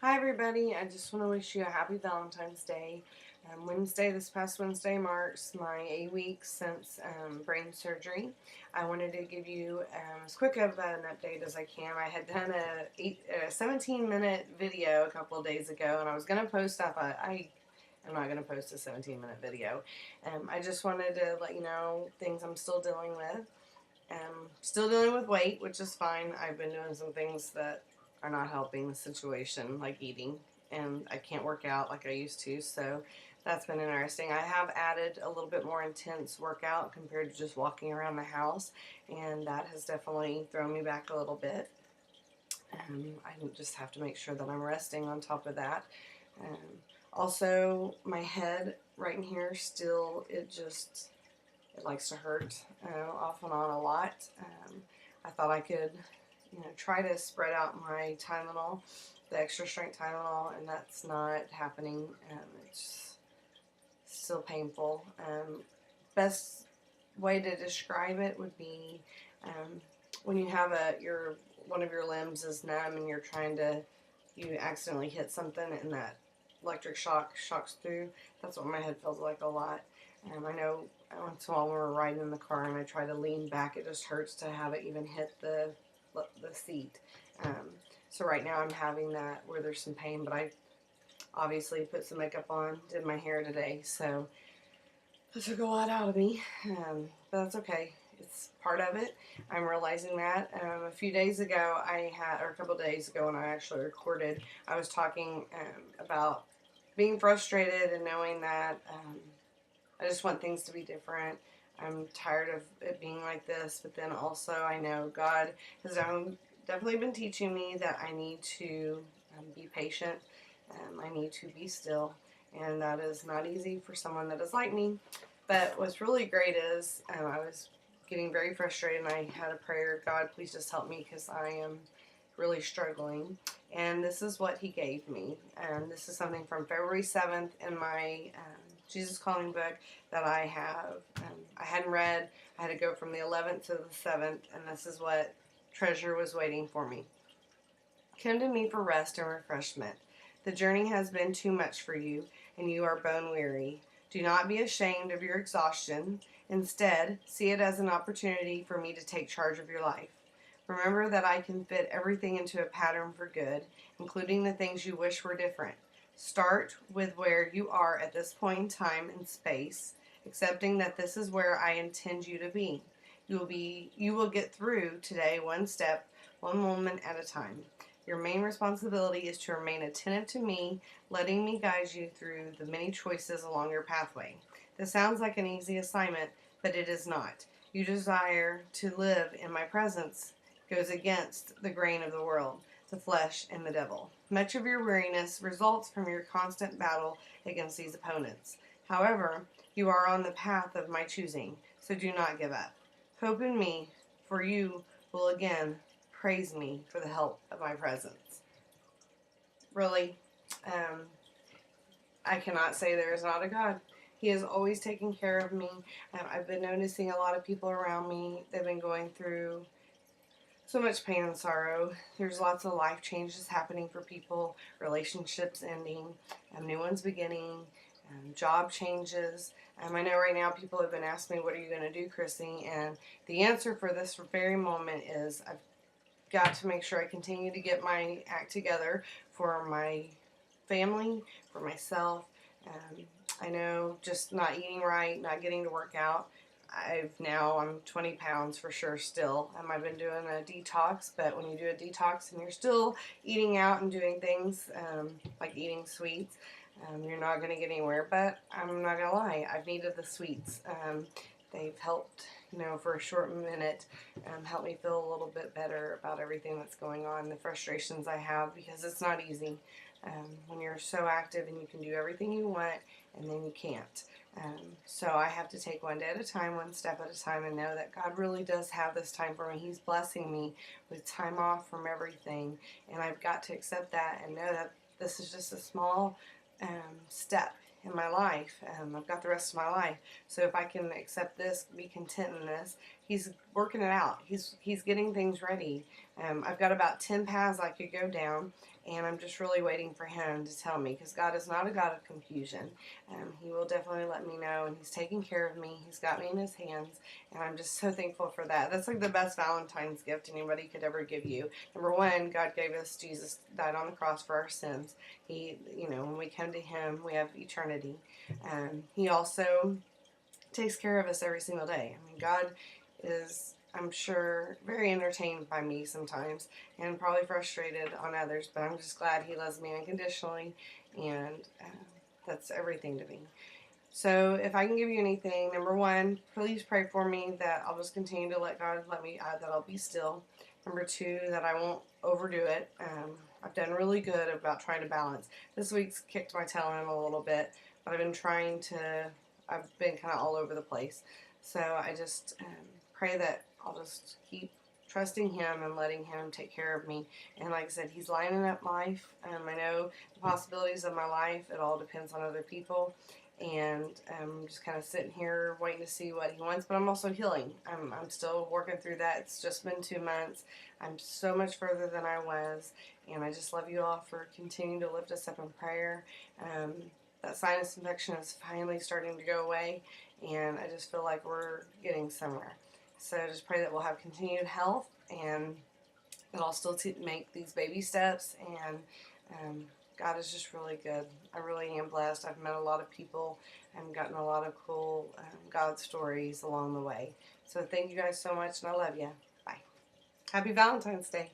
Hi everybody, I just want to wish you a happy Valentine's Day. This past Wednesday marks my 8 weeks since brain surgery. I wanted to give you as quick of an update as I can. I had done a 17-minute video a couple of days ago, and I was going to post up. I'm not going to post a 17-minute video. I just wanted to let you know things I'm still dealing with. Still dealing with weight, which is fine. I've been doing some things that are not helping the situation, like eating, and I can't work out like I used to, so that's been interesting. I have added a little bit more intense workout compared to just walking around the house, and that has definitely thrown me back a little bit. I just have to make sure that I'm resting on top of that. Um, Also, my head right in here still, it likes to hurt off and on a lot. I thought I could, try to spread out my Tylenol, the extra strength Tylenol, and that's not happening. It's still painful. Best way to describe it would be when you have one of your limbs is numb and you accidentally hit something and that electric shock shocks through. That's what my head feels like a lot. I know once in a while when we're riding in the car and I try to lean back, it just hurts to have it even hit the seat. Um, so right now I'm having that where there's some pain, but I obviously put some makeup on, did my hair today, so that took a lot out of me, but that's okay. It's part of it. I'm realizing that. A few days ago, or a couple days ago when I actually recorded, I was talking about being frustrated and knowing that I just want things to be different. I'm tired of it being like this, but then also I know God has definitely been teaching me that I need to be patient. I need to be still, and that is not easy for someone that is like me. But what's really great is I was getting very frustrated, and I had a prayer, God, please just help me because I am really struggling. And this is what He gave me. And this is something from February 7th in my Jesus Calling book that I hadn't read. I had to go from the 11th to the 7th, and this is what treasure was waiting for me. Come to me for rest and refreshment. The journey has been too much for you, and you are bone weary. Do not be ashamed of your exhaustion. Instead, see it as an opportunity for me to take charge of your life. Remember that I can fit everything into a pattern for good, including the things you wish were different. Start with where you are at this point in time and space, accepting that this is where I intend you to be. You will get through today one step, one moment at a time. Your main responsibility is to remain attentive to me, letting me guide you through the many choices along your pathway. This sounds like an easy assignment, but it is not. You desire to live in my presence goes against the grain of the world, the flesh, and the devil. Much of your weariness results from your constant battle against these opponents. However, you are on the path of my choosing, so do not give up. Hope in me, for you will again praise me for the help of my presence. Really, um, I cannot say there is not a God. He is always taking care of me. I've been noticing a lot of people around me, they've been going through so much pain and sorrow. There's lots of life changes happening for people, relationships ending, new ones beginning, job changes. I know right now people have been asking me, what are you going to do, Chrissy? And the answer for this very moment is I've got to make sure I continue to get my act together for my family, for myself. I know just not eating right, not getting to work out. I'm 20 pounds for sure still. I've been doing a detox, but when you do a detox and you're still eating out and doing things like eating sweets, you're not going to get anywhere. But I'm not going to lie, I've needed the sweets. They've helped, for a short minute, help me feel a little bit better about everything that's going on, the frustrations I have, because it's not easy when you're so active and you can do everything you want and then you can't. So I have to take one day at a time, one step at a time, and know that God really does have this time for me. He's blessing me with time off from everything, and I've got to accept that and know that this is just a small step in my life. I've got the rest of my life. So if I can accept this, be content in this, He's working it out. He's getting things ready. I've got about 10 paths I could go down, and I'm just really waiting for him to tell me, because God is not a God of confusion. He will definitely let me know, and he's taking care of me. He's got me in his hands, and I'm just so thankful for that. That's like the best Valentine's gift anybody could ever give you. Number one, God gave us Jesus, died on the cross for our sins. He, when we come to him, we have eternity. He also takes care of us every single day. I mean, God is, I'm sure, very entertained by me sometimes and probably frustrated on others, but I'm just glad he loves me unconditionally, and that's everything to me. So if I can give you anything, number one, please pray for me that I'll just continue to let God let me, that I'll be still. Number two, that I won't overdo it. I've done really good about trying to balance. This week's kicked my tail in a little bit, but I've been kind of all over the place. So I just pray that I'll just keep trusting him and letting him take care of me. And like I said, he's lining up life. I know the possibilities of my life. It all depends on other people. And I'm just kind of sitting here waiting to see what he wants, but I'm also healing. I'm still working through that. It's just been 2 months. I'm so much further than I was, and I just love you all for continuing to lift us up in prayer. That sinus infection is finally starting to go away, and I just feel like we're getting somewhere. So just pray that we'll have continued health, and that I'll still make these baby steps, and God is just really good. I really am blessed. I've met a lot of people and gotten a lot of cool God stories along the way. So thank you guys so much, and I love you. Bye. Happy Valentine's Day.